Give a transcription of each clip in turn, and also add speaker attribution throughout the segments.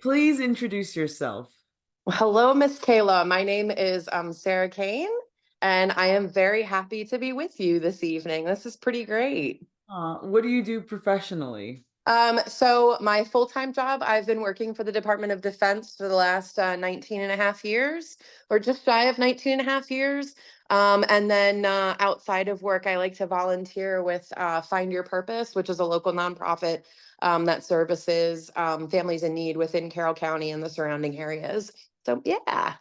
Speaker 1: Please introduce yourself.
Speaker 2: Hello, Miss Kayla. My name is Sara Cain, and I am very happy to be with you this evening. This is pretty great.
Speaker 1: What do you do professionally?
Speaker 2: So my full-time job, I've been working for the Department of Defense for the last 19 and a half years, or just shy of 19 and a half years. And then outside of work, I like to volunteer with Find Your Purpose, which is a local nonprofit that services families in need within Carroll County and the surrounding areas. So yeah.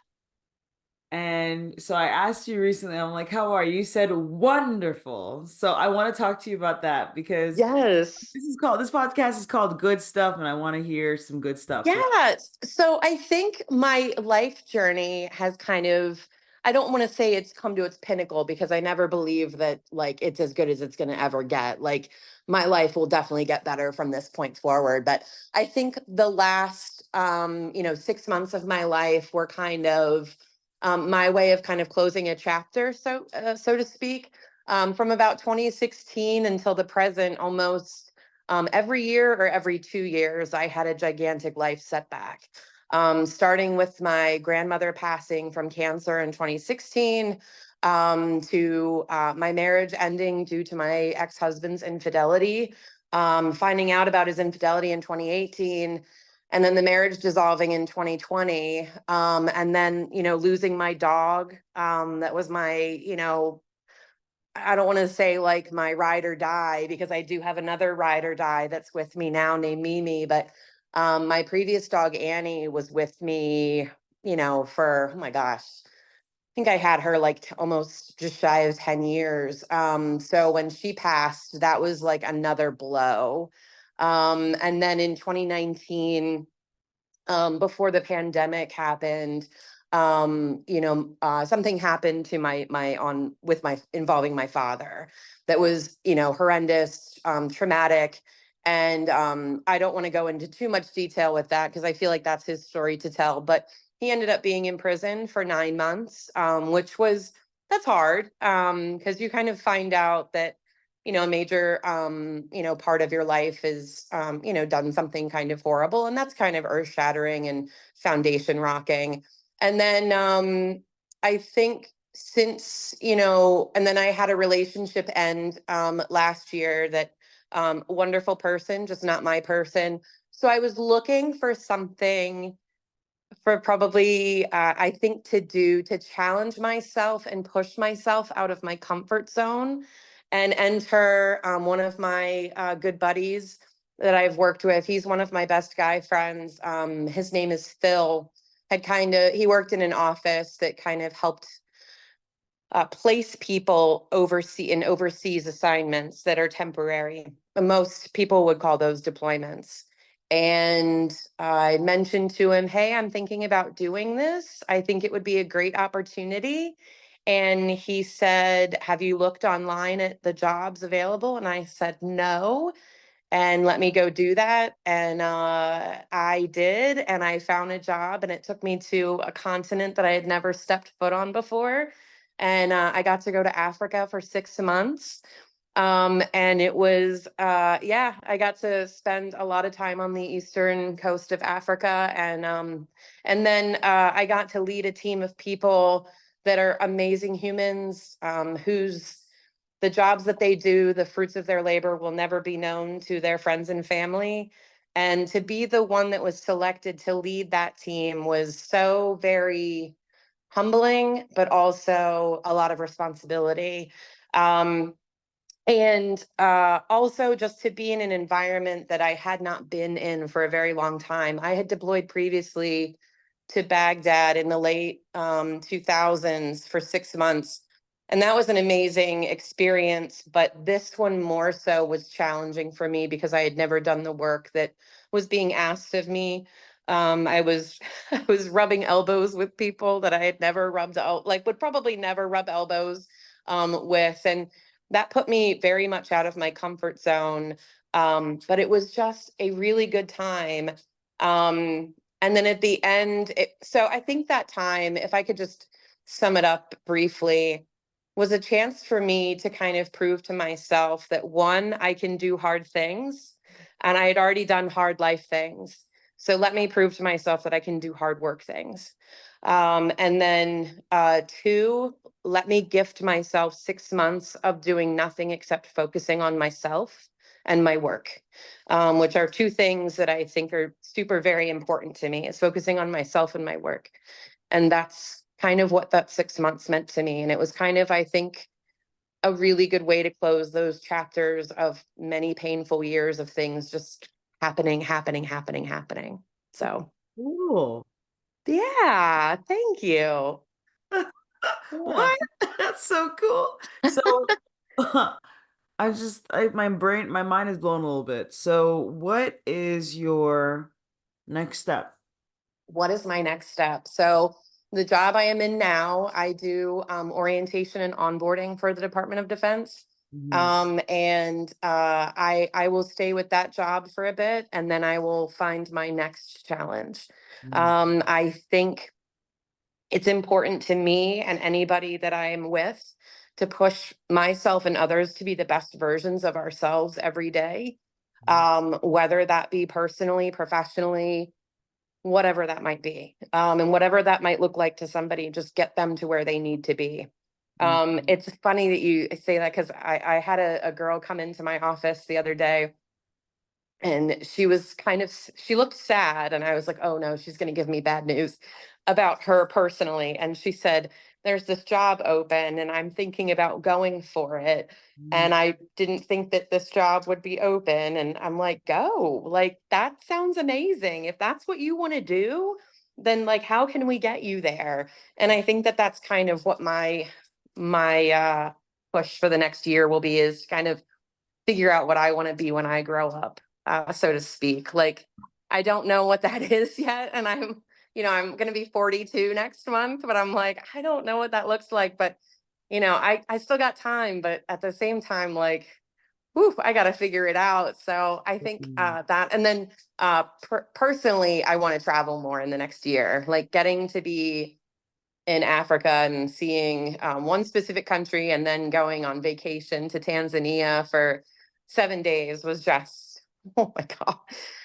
Speaker 1: And so I asked you recently, I'm like, how are you? You said wonderful. So I want to talk to you about that because
Speaker 2: Yes.
Speaker 1: this podcast is called Good Stuff, and I want to hear some good stuff. So
Speaker 2: Yes. So I think my life journey has kind of, I don't want to say it's come to its pinnacle because I never believe that like it's as good as it's going to ever get. Like my life will definitely get better from this point forward. But I think the last, 6 months of my life were kind of my way of kind of closing a chapter, so to speak. From about 2016 until the present, almost every year or every 2 years, I had a gigantic life setback. Starting with my grandmother passing from cancer in 2016, to my marriage ending due to my ex-husband's infidelity, finding out about his infidelity in 2018, and then the marriage dissolving in 2020, and then losing my dog. That was my I don't want to say like my ride or die because I do have another ride or die that's with me now named Mimi. But my previous dog, Annie, was with me, for, oh my gosh, I think I had her like almost just shy of 10 years. So when she passed, that was like another blow. And then in 2019, before the pandemic happened, something happened to my on with my involving my father that was, horrendous, traumatic. And I don't want to go into too much detail with that because I feel like that's his story to tell. But he ended up being in prison for 9 months, which was that's hard because you kind of find out that a major part of your life is done something kind of horrible, and that's kind of earth shattering and foundation rocking. And then I think since and then I had a relationship end last year that wonderful person, just not my person. So I was looking for something for probably I think to do to challenge myself and push myself out of my comfort zone and enter one of my good buddies that I've worked with. He's one of my best guy friends. His name is Phil. He worked in an office that kind of helped place people in overseas assignments that are temporary. Most people would call those deployments. And I mentioned to him, hey, I'm thinking about doing this. I think it would be a great opportunity. And he said, have you looked online at the jobs available? And I said, no. And let me go do that. And I did. And I found a job, and it took me to a continent that I had never stepped foot on before. And I got to go to Africa for 6 months. And it was, yeah, I got to spend a lot of time on the eastern coast of Africa. And then I got to lead a team of people that are amazing humans, whose the jobs that they do, the fruits of their labor will never be known to their friends and family. And to be the one that was selected to lead that team was so very humbling, but also a lot of responsibility. Um, and also just to be in an environment that I had not been in for a very long time. I had deployed previously to Baghdad in the late 2000s for 6 months. And that was an amazing experience. But this one more so was challenging for me because I had never done the work that was being asked of me. I was I was rubbing elbows with people that I had never would probably never rub elbows with. And that put me very much out of my comfort zone. But it was just a really good time. And then at the end, so I think that time, if I could just sum it up briefly, was a chance for me to kind of prove to myself that one, I can do hard things, and I had already done hard life things. So let me prove to myself that I can do hard work things. And then two, let me gift myself 6 months of doing nothing except focusing on myself and my work, which are two things that I think are super very important to me, is focusing on myself and my work. And that's kind of what that 6 months meant to me. And it was kind of, I think, a really good way to close those chapters of many painful years of things just happening. So,
Speaker 1: Cool.
Speaker 2: yeah, thank you. Yeah.
Speaker 1: What? That's so cool. So my mind is blown a little bit. So what is your next step?
Speaker 2: What is my next step? So, the job I am in now, I do orientation and onboarding for the Department of Defense.
Speaker 1: Mhm.
Speaker 2: And I will stay with that job for a bit, and then I will find my next challenge.
Speaker 1: Mhm.
Speaker 2: I think it's important to me and anybody that I am with to push myself and others to be the best versions of ourselves every day, whether that be personally, professionally, whatever that might be. And whatever that might look like to somebody, just get them to where they need to be.
Speaker 1: Mhm.
Speaker 2: It's funny that you say that, because I had a girl come into my office the other day, and she was she looked sad, and I was like, oh no, she's going to give me bad news about her personally. And she said, there's this job open and I'm thinking about going for it,
Speaker 1: Mhm.
Speaker 2: and I didn't think that this job would be open. And I'm like, go, like, that sounds amazing. If that's what you want to do, then like, how can we get you there? And I think that that's kind of what my push for the next year will be, is kind of figure out what I want to be when I grow up, so to speak. Like, I don't know what that is yet. And I'm going to be 42 next month, but I'm like, I don't know what that looks like. But, I still got time, but at the same time, like, whew, I got to figure it out. So I think
Speaker 1: Mhm.
Speaker 2: that, and then personally, I want to travel more in the next year, like getting to be in Africa and seeing one specific country, and then going on vacation to Tanzania for 7 days was just, oh my God.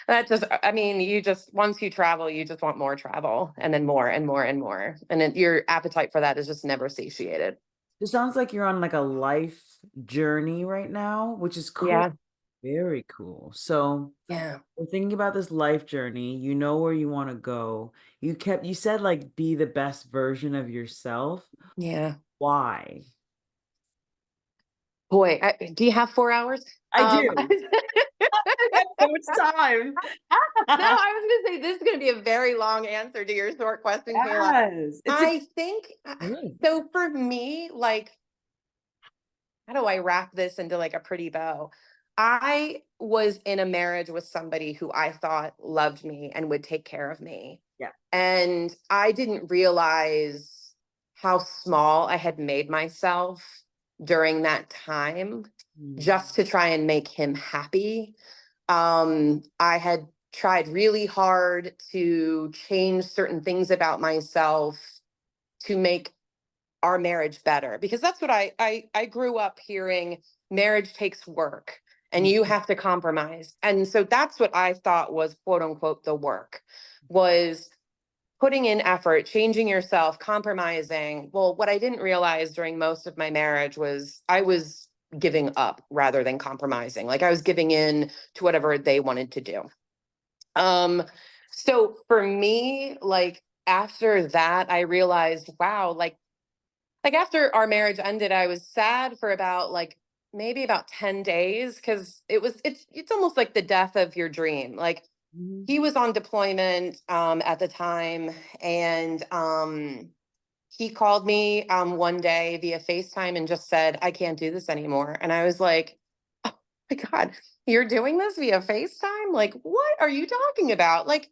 Speaker 2: That just, I mean, once you travel, you just want more travel, and then more and more and more. And then your appetite for that is just never satiated.
Speaker 1: It sounds like you're on like a life journey right now, which is cool.
Speaker 2: Yeah.
Speaker 1: Very cool. So
Speaker 2: Yeah.
Speaker 1: we're thinking about this life journey. You know where you want to go. You said like be the best version of yourself.
Speaker 2: Yeah.
Speaker 1: Why?
Speaker 2: Boy, do you have 4 hours?
Speaker 1: I do. I got so much time.
Speaker 2: No, I was going to say, this is going to be a very long answer to your short question, Kayla.
Speaker 1: Yes. It's a
Speaker 2: I think
Speaker 1: good.
Speaker 2: so for me, like, how do I wrap this into like a pretty bow? I was in a marriage with somebody who I thought loved me and would take care of me.
Speaker 1: Yeah.
Speaker 2: And I didn't realize how small I had made myself during that time,
Speaker 1: Mm.
Speaker 2: just to try and make him happy. I had tried really hard to change certain things about myself to make our marriage better, because that's what I grew up hearing. Marriage takes work and you have to compromise. And so that's what I thought was, quote unquote, the work, was putting in effort, changing yourself, compromising. Well, what I didn't realize during most of my marriage was I was giving up rather than compromising. Like, I was giving in to whatever they wanted to do. Um, so for me, like, after that, I realized, wow, like after our marriage ended, I was sad for about, like, maybe about 10 days, because it's almost like the death of your dream. Like,
Speaker 1: Mhm.
Speaker 2: he was on deployment at the time, and he called me one day via FaceTime and just said, I can't do this anymore. And I was like, oh my God, you're doing this via FaceTime? Like, what are you talking about? Like,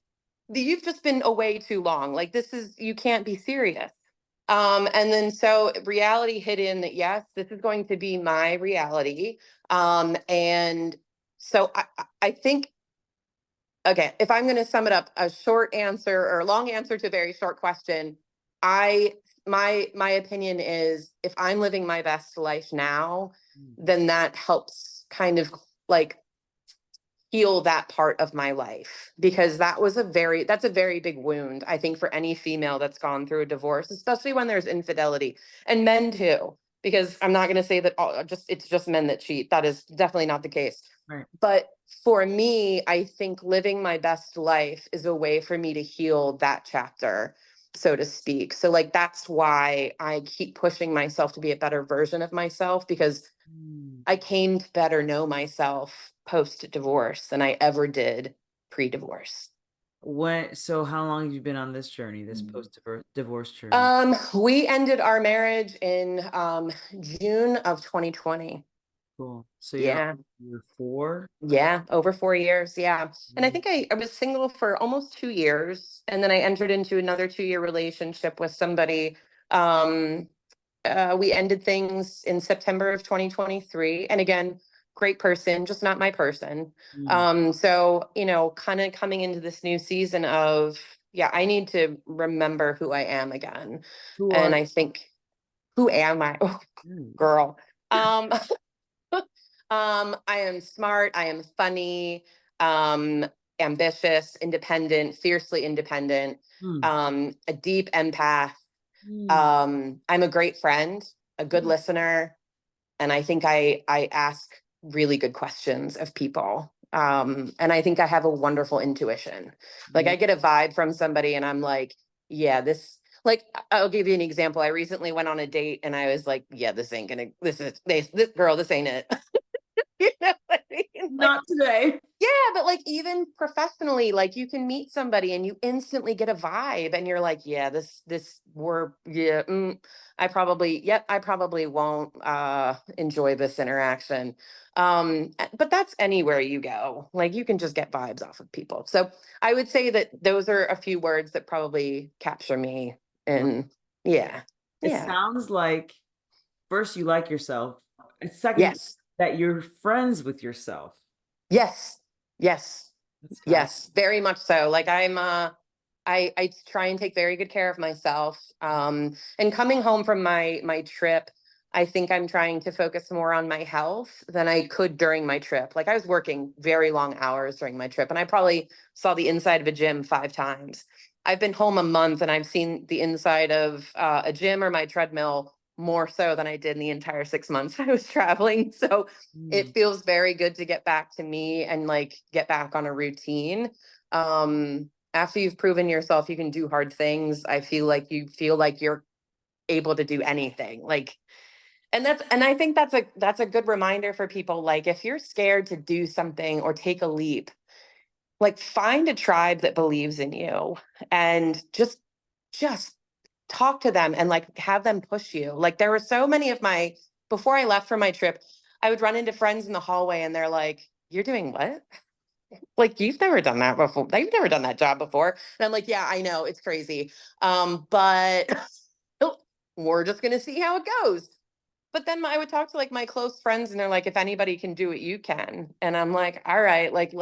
Speaker 2: you've just been away too long. Like, you can't be serious. And then so reality hit in that, yes, this is going to be my reality. And so I think, okay, if I'm going to sum it up, a short answer or a long answer to a very short question, I my opinion is, if I'm living my best life now, then that helps kind of, like, heal that part of my life, because that's a very big wound, I think, for any female that's gone through a divorce, especially when there's infidelity, and men too, because I'm not going to say that it's just men that cheat. That is definitely not the case.
Speaker 1: Right.
Speaker 2: But for me, I think living my best life is a way for me to heal that chapter, so to speak. So like that's why I keep pushing myself to be a better version of myself, because
Speaker 1: Mm.
Speaker 2: I came to better know myself post divorce than I ever did pre divorce.
Speaker 1: So how long have you been on this journey, this post divorce journey?
Speaker 2: We ended our marriage in June of 2020.
Speaker 1: Cool. So
Speaker 2: Yeah.
Speaker 1: you're 4?
Speaker 2: Yeah, over 4 years. Yeah. And I
Speaker 1: Mm.
Speaker 2: think I was single for almost 2 years. And then I entered into another 2-year relationship with somebody. Um, we ended things in September of 2023. And again, great person, just not my person.
Speaker 1: Mm.
Speaker 2: So, kind of coming into this new season of, yeah, I need to remember who I am again.
Speaker 1: Who
Speaker 2: And
Speaker 1: are
Speaker 2: I think, who am I? Oh,
Speaker 1: you?
Speaker 2: girl. Um, I am smart, I am funny, um, ambitious, independent, fiercely independent,
Speaker 1: Mm.
Speaker 2: a deep empath.
Speaker 1: Mm.
Speaker 2: I'm a great friend, a good
Speaker 1: Mm.
Speaker 2: listener, and I think I ask really good questions of people. And I think I have a wonderful intuition. Like
Speaker 1: Yeah.
Speaker 2: I get a vibe from somebody and I'm like, yeah, this like I'll give you an example. I recently went on a date and I was like, yeah, this ain't gonna this girl, this ain't it. You know what I mean? Like,
Speaker 1: Not today.
Speaker 2: yeah, but like even professionally, like you can meet somebody and you instantly get a vibe and you're like, yeah, I probably won't enjoy this interaction. But that's anywhere you go. Like you can just get vibes off of people. So I would say that those are a few words that probably capture me.
Speaker 1: Love-
Speaker 2: And yeah.
Speaker 1: It
Speaker 2: Yeah.
Speaker 1: sounds like first you like yourself, and second
Speaker 2: Yes.
Speaker 1: that you're friends with yourself.
Speaker 2: Yes. Yes.
Speaker 1: That's fast.
Speaker 2: Yes, very much so. Like I try and take very good care of myself. And coming home from my trip, I think I'm trying to focus more on my health than I could during my trip. Like I was working very long hours during my trip, and I probably saw the inside of a gym 5 times. I've been home a month, and I've seen the inside of a gym or my treadmill more so than I did in the entire 6 months I was traveling. So
Speaker 1: Mm.
Speaker 2: it feels very good to get back to me and like get back on a routine. After you've proven yourself you can do hard things, I feel like you're able to do anything. Like, and I think that's a good reminder for people. Like if you're scared to do something or take a leap, like find a tribe that believes in you and just talk to them and like have them push you. Like there were so many of my before I left for my trip, I would run into friends in the hallway and they're like, "You're doing what? Like you've never done that before. You've never done that job before." And I'm like, "Yeah, I know, it's crazy. But we're just gonna see how it goes." But then I would talk to like my close friends and they're like, if anybody can do it, you can. And I'm like, all right, like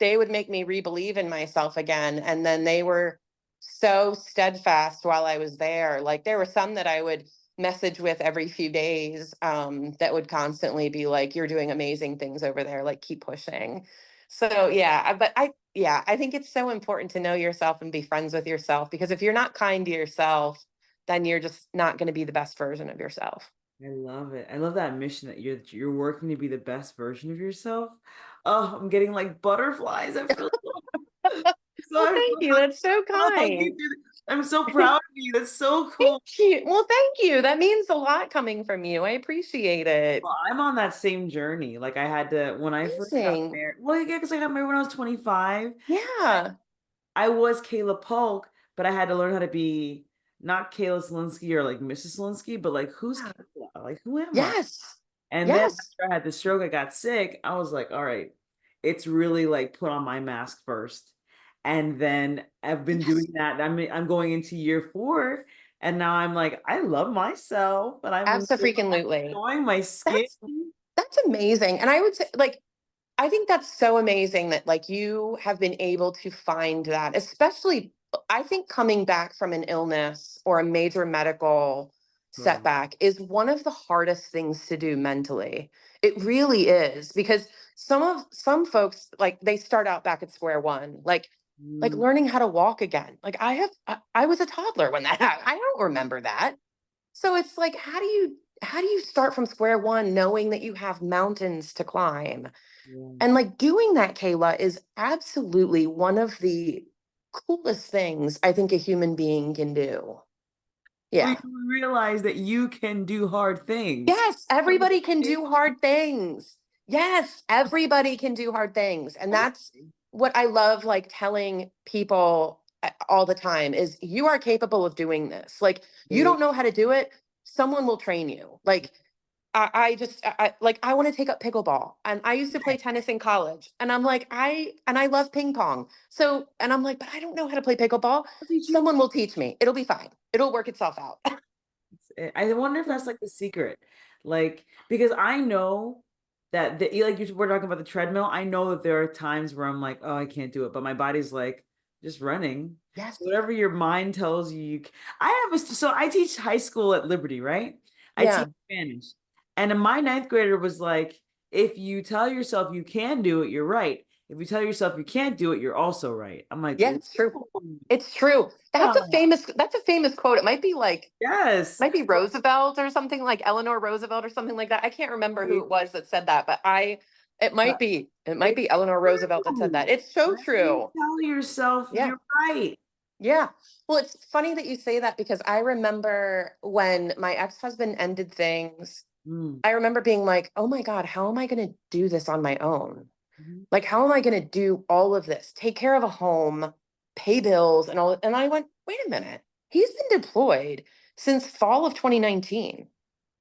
Speaker 2: they would make me re-believe in myself again. And then they were so steadfast while I was there. Like there were some that I would message with every few days, that would constantly be like, you're doing amazing things over there. Like keep pushing. So yeah, I think it's so important to know yourself and be friends with yourself, because if you're not kind to yourself, then you're just not going to be the best version of yourself.
Speaker 1: I love it. I love that mission that you're working to be the best version of yourself. Oh, I'm getting like butterflies. I feel so
Speaker 2: Well,
Speaker 1: I
Speaker 2: thank
Speaker 1: feel
Speaker 2: you. That's so
Speaker 1: so hug you
Speaker 2: kind.
Speaker 1: through I'm so proud of you. That's so
Speaker 2: Thank
Speaker 1: cool.
Speaker 2: you. Well, thank you. That means a lot coming from you. I appreciate it.
Speaker 1: Well, I'm on that same journey. Like I had to when I first got
Speaker 2: Amazing.
Speaker 1: married. Well, yeah, because I got married when I was 25.
Speaker 2: Yeah.
Speaker 1: I was Kayla Polk, but I had to learn how to be not Kayla Solinsky or like Mrs. Solinsky, but like who's
Speaker 2: Yeah.
Speaker 1: Kayla? Like who am I?
Speaker 2: Yes.
Speaker 1: And then
Speaker 2: Yes.
Speaker 1: after I had the stroke, I got sick. I was like, all right, it's really like put on my mask first. And then I've been doing
Speaker 2: Yes.
Speaker 1: that. I'm going into year 4, and now I'm like, I love myself, and I'm
Speaker 2: Absolutely.
Speaker 1: enjoying my skin.
Speaker 2: That's that's amazing. And I would say like I think that's so amazing that like you have been able to find that, especially I think coming back from an illness or a major medical
Speaker 1: Totally.
Speaker 2: setback is one of the hardest things to do mentally. It really is, because some folks, like, they start out back at square one, like
Speaker 1: Mm,
Speaker 2: learning how to walk again. Like I was a toddler when that happened. I don't remember that. So it's like, how do you start from square one knowing that you have mountains to climb?
Speaker 1: yeah.
Speaker 2: And like doing that, Kayla, is absolutely one of the coolest things I think a human being can do.
Speaker 1: We
Speaker 2: Yeah.
Speaker 1: realize that you can do hard things.
Speaker 2: Yes, everybody can do hard things. Yes, everybody can do hard things. And that's what I love, like, telling people all the time is you are capable of doing this. Like, you
Speaker 1: They-
Speaker 2: don't know how to do it, someone will train you. Like, like, I want to take up pickleball, and I used to play tennis in college, and I'm like, I love ping pong. So, and I'm like, but I don't know how to play pickleball.
Speaker 1: I'll teach you.
Speaker 2: Someone will teach me. It'll be fine. It'll work itself out.
Speaker 1: I wonder if that's like the secret. Like, because I know that like you were talking about the treadmill, I know that there are times where I'm like, oh, I can't do it, but my body's like just running.
Speaker 2: Yes.
Speaker 1: So whatever your mind tells you, I have so I teach high school at Liberty, right? I teach
Speaker 2: Yeah.
Speaker 1: Spanish. And my ninth grader was like, if you tell yourself you can do it, you're right. If you tell yourself you can't do it, you're also right. I'm like,
Speaker 2: Yeah,
Speaker 1: ooh,
Speaker 2: it's true. It's true. That's a famous quote. It might be like,
Speaker 1: yes.
Speaker 2: might be Roosevelt or something, like Eleanor Roosevelt or something like that. I can't remember who it was that said that, but it might
Speaker 1: It's
Speaker 2: be Eleanor Roosevelt that said that.
Speaker 1: true.
Speaker 2: It's so
Speaker 1: Whatever you
Speaker 2: true.
Speaker 1: tell yourself,
Speaker 2: Yeah.
Speaker 1: you're right.
Speaker 2: Yeah. Well, it's funny that you say that because I remember when my ex-husband ended things,
Speaker 1: Mm,
Speaker 2: I remember being like, "Oh my God, how am I going to do this on my own?
Speaker 1: mhm.
Speaker 2: Like, how am I going to do all of this? Take care of a home, pay bills, and all." And I went, "Wait a minute. He's been deployed since fall of 2019.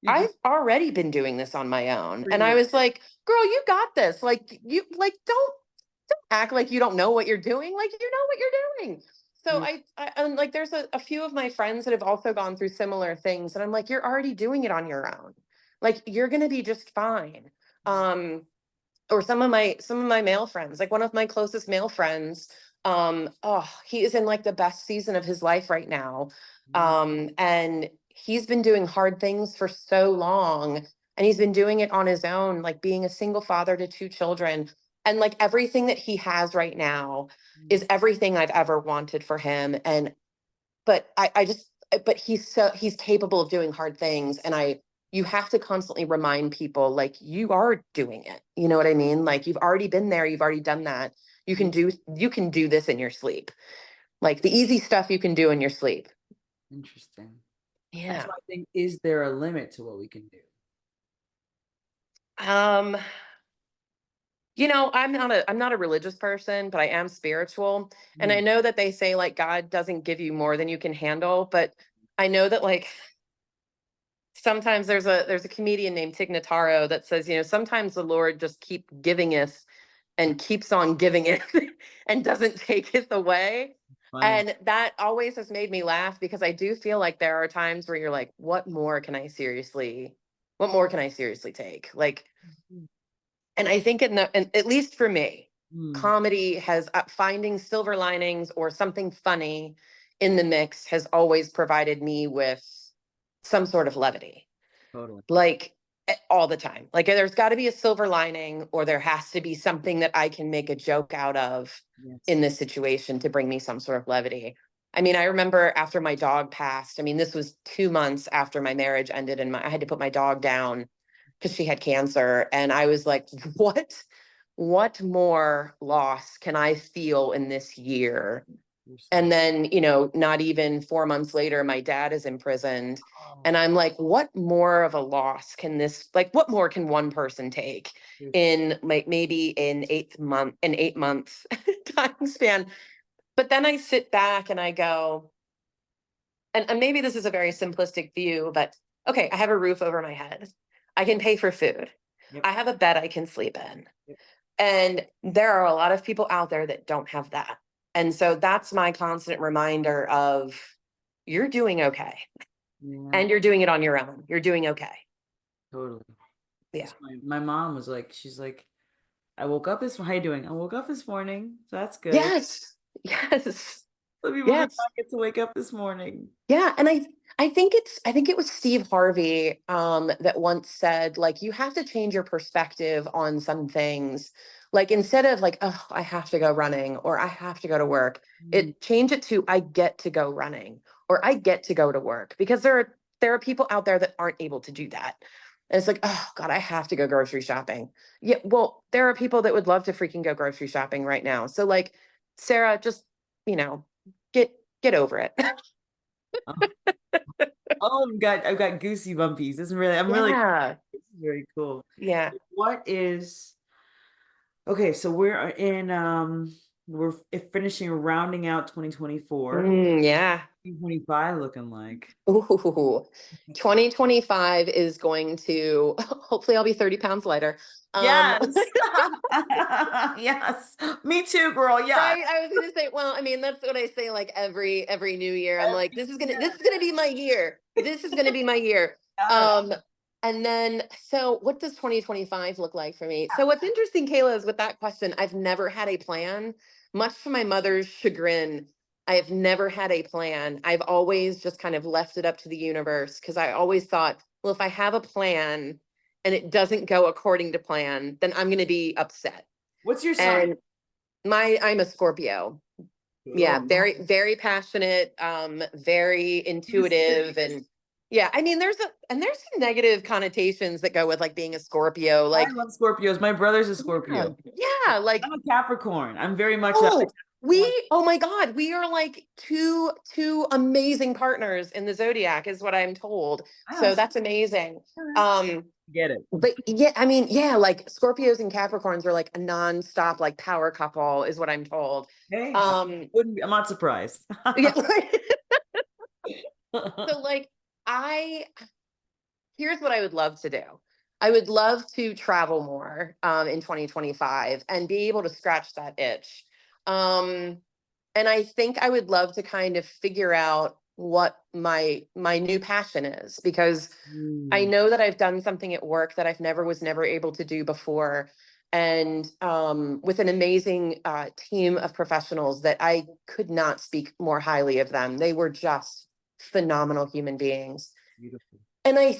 Speaker 1: You just
Speaker 2: I've already been doing this on my own." And I
Speaker 1: freelance.
Speaker 2: was like, "Girl, you got this. Like, you like don't act like you don't know what you're doing. Like, you know what you're doing." So
Speaker 1: Yeah.
Speaker 2: I and like there's a few of my friends that have also gone through similar things, and I'm like, "You're already doing it on your own. Like, you're gonna be just fine." Um, or some of my male friends, like one of my closest male friends, oh, he is in like the best season of his life right now.
Speaker 1: Mm,
Speaker 2: And he's been doing hard things for so long, and he's been doing it on his own, like being a single father to two children. And like everything that he has right now
Speaker 1: mm,
Speaker 2: is everything I've ever wanted for him. And but he's capable of doing hard things. And you have to constantly remind people, like, you are doing it. You know what I mean? Like, you've already been there, you've already done that.
Speaker 1: mm.
Speaker 2: You can do this in your sleep. Like the easy stuff you can do in your sleep.
Speaker 1: Interesting. That's
Speaker 2: Yeah.
Speaker 1: why I think, is there a limit to what we can do?
Speaker 2: Um, I'm not a religious person, but I am spiritual. And I
Speaker 1: Mm,
Speaker 2: know that they say like God doesn't give you more than you can handle, but I know that like sometimes there's a comedian named Tig Notaro that says, sometimes the Lord just keep giving us and keeps on giving it and doesn't take it away.
Speaker 1: funny.
Speaker 2: And that always has made me laugh because I do feel like there are times where you're like, what more can I seriously take? Like,
Speaker 1: Mm,
Speaker 2: and I think and at least for me,
Speaker 1: mm,
Speaker 2: comedy has finding silver linings or something funny in the mix has always provided me with some sort of levity,
Speaker 1: totally.
Speaker 2: like all the time. Like there's got to be a silver lining, or there has to be something that I can make a joke out of
Speaker 1: Yes.
Speaker 2: in this situation to bring me some sort of levity. I mean, I remember after my dog passed, I mean, this was 2 months after my marriage ended, and I had to put my dog down because she had cancer. And I was like, what more loss can I feel in this year?
Speaker 1: You're
Speaker 2: And
Speaker 1: so.
Speaker 2: then, not even 4 months later, my dad is imprisoned.
Speaker 1: Oh,
Speaker 2: And I'm like, what more of a loss can what more can one person take
Speaker 1: you're
Speaker 2: in like maybe an 8 month time span? But then I sit back and I go, and maybe this is a very simplistic view, but okay, I have a roof over my head. I can pay for food.
Speaker 1: yep.
Speaker 2: I have a bed I can sleep in.
Speaker 1: Yep.
Speaker 2: And there are a lot of people out there that don't have that. And so that's my constant reminder of you're doing okay.
Speaker 1: Yeah,
Speaker 2: And you're doing it on your own. You're doing okay.
Speaker 1: totally.
Speaker 2: Yeah.
Speaker 1: That's my mom was like, she's like, I woke up this. How you doing? I woke up this morning, so that's good.
Speaker 2: Yes. Yes.
Speaker 1: Some people do
Speaker 2: Yes.
Speaker 1: not get to wake up this morning.
Speaker 2: Yeah. And I think it was Steve Harvey that once said, like, you have to change your perspective on some things. Like, instead of like, oh, I have to go running or I have to go to work,
Speaker 1: Mm.
Speaker 2: it change it to I get to go running or I get to go to work, because there are people out there that aren't able to do that. And it's like, oh God, I have to go grocery shopping. Yeah, well, there are people that would love to freaking go grocery shopping right now. So like, Sarah, just, you know, get get over it.
Speaker 1: Oh, oh, I've got goosey bumpies. This is really, I'm really,
Speaker 2: Yeah.
Speaker 1: this is very cool.
Speaker 2: Yeah.
Speaker 1: What is, okay, so we're finishing rounding out 2024.
Speaker 2: Yeah.
Speaker 1: 2025 looking like.
Speaker 2: Ooh. 2025 is going to, hopefully I'll be 30 pounds lighter.
Speaker 1: Yes. Yes. Me too, girl. Yeah.
Speaker 2: Right. I was gonna say, well, I mean, that's what I say like every new year. I'm like, this is gonna be my year. This is gonna be my year.
Speaker 1: Yes.
Speaker 2: Um, and then so what does 2025 look like for me? So what's interesting, Kayla, is with that question, I've never had a plan. Much to my mother's chagrin, I have never had a plan. I've always just kind of left it up to the universe, because I always thought, well, if I have a plan and it doesn't go according to plan, then I'm gonna be upset.
Speaker 1: What's your sign?
Speaker 2: And I'm a Scorpio. Yeah,
Speaker 1: Cool.
Speaker 2: very passionate, very intuitive, and yeah, I mean there's some negative connotations that go with like being a Scorpio.
Speaker 1: I
Speaker 2: Like,
Speaker 1: love Scorpios. My brother's a
Speaker 2: yeah,
Speaker 1: Scorpio.
Speaker 2: yeah, like,
Speaker 1: I'm a Capricorn. I'm very much a
Speaker 2: oh,
Speaker 1: Capricorn.
Speaker 2: oh my God, we are like two amazing partners in the zodiac, is what I'm told.
Speaker 1: Oh,
Speaker 2: So that's amazing.
Speaker 1: okay.
Speaker 2: Um,
Speaker 1: Get it.
Speaker 2: but yeah, I mean, yeah, like Scorpios and Capricorns are like a nonstop like power couple, is what I'm told.
Speaker 1: Hey,
Speaker 2: Um,
Speaker 1: I'm not surprised.
Speaker 2: yeah, so like I here's what I would love to do. I would love to travel more in 2025 and be able to scratch that itch. Um, and I think I would love to kind of figure out what my new passion is, because I
Speaker 1: Mm,
Speaker 2: know that I've done something at work that I've never able to do before. And with an amazing team of professionals that I could not speak more highly of them. They were just phenomenal human beings.
Speaker 1: beautiful.
Speaker 2: And I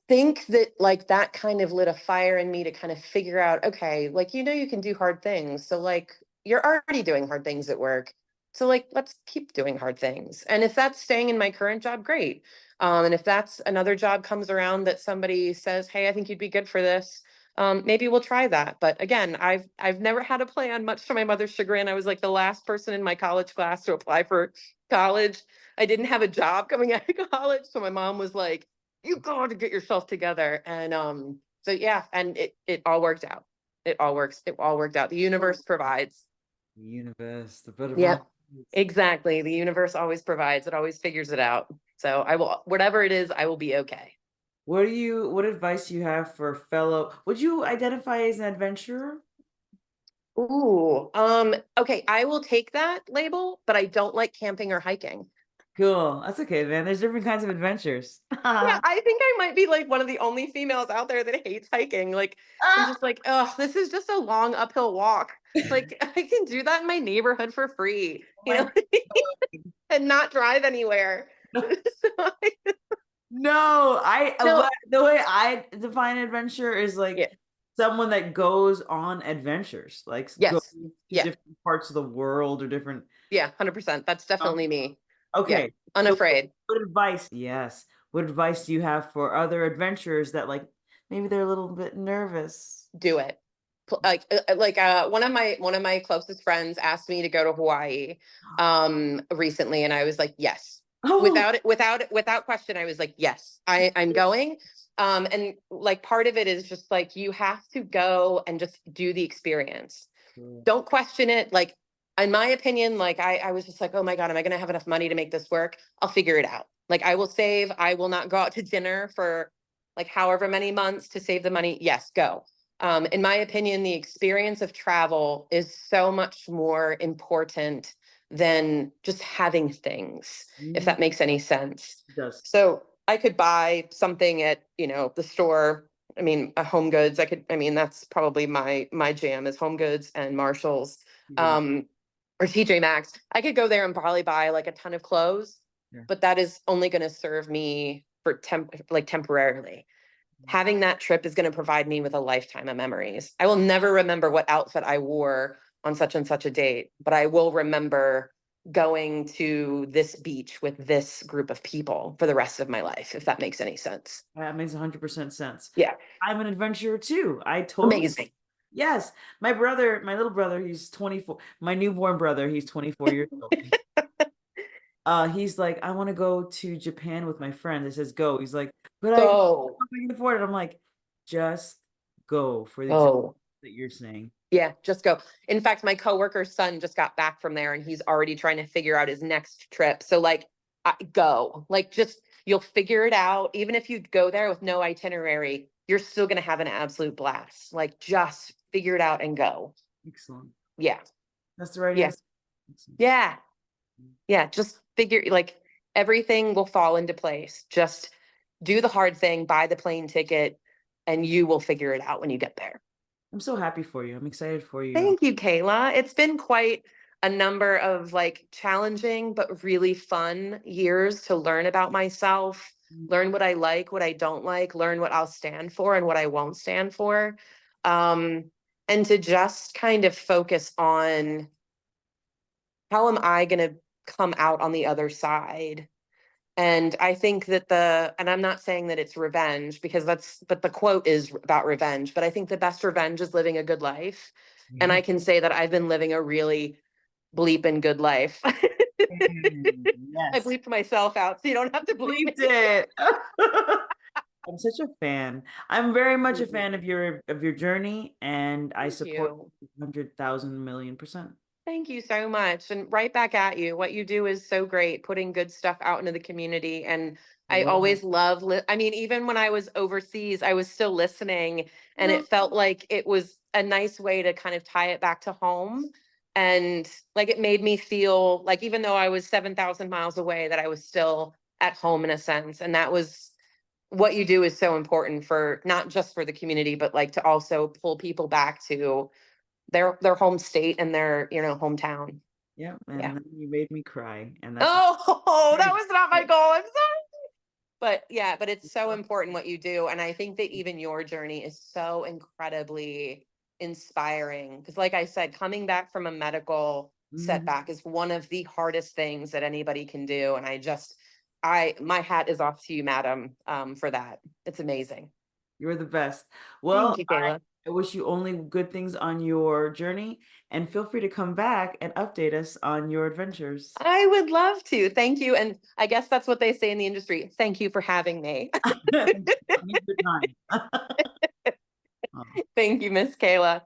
Speaker 2: think that like that kind of lit a fire in me to kind of figure out, okay, like, you can do hard things. So like you're already doing hard things at work. So like let's keep doing hard things. And if that's staying in my current job, great. And if that's another job comes around that somebody says, hey, I think you'd be good for this, maybe we'll try that. But again, I've never had a plan, much to my mother's chagrin. I was like the last person in my college class to apply for college. I didn't have a job coming out of college. So my mom was like, you got to get yourself together. And so yeah, and it all worked out. It all worked out. The universe provides.
Speaker 1: The universe, the butterfly.
Speaker 2: Yep, exactly. The universe always provides. It always figures it out. So I will, whatever it is, I will be okay.
Speaker 1: What advice do you have for would you identify as an adventurer?
Speaker 2: Ooh, okay, I will take that label, but I don't like camping or hiking.
Speaker 1: Cool. That's okay, man. There's different kinds of adventures.
Speaker 2: Yeah, I think I might be like one of the only females out there that hates hiking. Like, I'm
Speaker 1: Ah!
Speaker 2: just like, oh, this is just a long uphill walk. Like, I can do that in my neighborhood for free,
Speaker 1: Oh my
Speaker 2: and not drive anywhere.
Speaker 1: God.
Speaker 2: So
Speaker 1: No,
Speaker 2: no,
Speaker 1: the way I define adventure is like
Speaker 2: yeah,
Speaker 1: someone that goes on adventures, like go
Speaker 2: yes,
Speaker 1: to
Speaker 2: yeah,
Speaker 1: different parts of the world or different.
Speaker 2: yeah, 100%. That's
Speaker 1: Um,
Speaker 2: definitely me. Yeah,
Speaker 1: okay, so
Speaker 2: unafraid.
Speaker 1: what advice? Yes, what advice do you have for other adventurers that like maybe they're a little bit nervous?
Speaker 2: Do it. One of my closest friends asked me to go to Hawaii recently, and I was like, yes.
Speaker 1: Oh,
Speaker 2: Without question, I was like, yes, I'm going. And like part of it is just like you have to go and just do the experience. Don't question it. Like, in my opinion, like I was just like, oh my God, am I gonna have enough money to make this work? I'll figure it out. Like, I will save, I will not go out to dinner for like however many months to save the money. Yes, go. In my opinion, the experience of travel is so much more important than just having things, if
Speaker 1: mm,
Speaker 2: that makes any sense.
Speaker 1: it does.
Speaker 2: So I could buy something at, the store. I mean, home goods. I mean, that's probably my jam is home goods and Marshalls,
Speaker 1: Yeah,
Speaker 2: um, or TJ Maxx. I could go there and probably buy like a ton of clothes,
Speaker 1: Sure.
Speaker 2: but that is only going to serve me for temporarily. Having that trip is going to provide me with a lifetime of memories. I will never remember what outfit I wore on such and such a date, but I will remember going to this beach with this group of people for the rest of my life, if that makes any sense.
Speaker 1: That makes 100% sense.
Speaker 2: Yeah.
Speaker 1: I'm an adventurer too. I totally,
Speaker 2: Amazing.
Speaker 1: yes. My brother, my little brother, he's 24. My newborn brother, he's 24 years old. He's like, I want to go to Japan with my friend. It says go. He's like, but I
Speaker 2: Go.
Speaker 1: can afford it. I'm like, just go for the exact
Speaker 2: Go.
Speaker 1: that you're saying.
Speaker 2: Yeah, just go. In fact, my coworker's son just got back from there and he's already trying to figure out his next trip. So like, go. Like just you'll figure it out. Even if you go there with no itinerary, you're still going to have an absolute blast. Like just figure it out and go.
Speaker 1: Excellent.
Speaker 2: Yeah.
Speaker 1: That's the right
Speaker 2: Yeah.
Speaker 1: answer. Excellent.
Speaker 2: Yeah. Yeah, just figure like everything will fall into place. Just do the hard thing, buy the plane ticket, and you will figure it out when you get there.
Speaker 1: I'm so happy for you. I'm excited for you.
Speaker 2: Thank you, Kayla. It's been quite a number of like challenging but really fun years to learn about myself, learn what I like, what I don't like, learn what I'll stand for and what I won't stand for. And to just kind of focus on how am I going to come out on the other side. And I think that and I'm not saying that it's revenge because but the quote is about revenge, but I think the best revenge is living a good life. And
Speaker 1: Yeah.
Speaker 2: I can say that I've been living a really bleeping good life. I
Speaker 1: Yes.
Speaker 2: bleeped myself out, so you don't have to bleep
Speaker 1: Believed
Speaker 2: me.
Speaker 1: it. I'm such a fan. I'm very much a
Speaker 2: Thank you.
Speaker 1: fan of your journey, and I
Speaker 2: Thank
Speaker 1: support
Speaker 2: you.
Speaker 1: 100,000 million%.
Speaker 2: Thank you so much. And right back at you. What you do is so great, putting good stuff out into the community. And
Speaker 1: I
Speaker 2: I
Speaker 1: love that.
Speaker 2: always love, I mean, even when I was overseas, I was still listening, and
Speaker 1: No.
Speaker 2: it felt like it was a nice way to kind of tie it back to home. And like it made me feel like even though I was 7,000 miles away, that I was still at home in a sense. And that was what you do is so important for not just for the community, but like to also pull people back to their home state and their, hometown.
Speaker 1: Yeah,
Speaker 2: Yeah.
Speaker 1: and then you made me cry, and that's
Speaker 2: Oh, that
Speaker 1: great.
Speaker 2: was not my goal. I'm sorry. But yeah, but it's so important what you do. And I think that even your journey is so incredibly inspiring. Because, like I said, coming back from a medical
Speaker 1: Mhm.
Speaker 2: setback is one of the hardest things that anybody can do. And my hat is off to you, madam, for that. It's amazing.
Speaker 1: You're the best.
Speaker 2: Thank
Speaker 1: Well,
Speaker 2: you, Kayla.
Speaker 1: I wish you only good things on your journey, and feel free to come back and update us on your adventures.
Speaker 2: I would love to. Thank you. And I guess that's what they say in the industry. Thank you for having me.
Speaker 1: Thank you for your time. Oh.
Speaker 2: Thank you, Miss Kayla.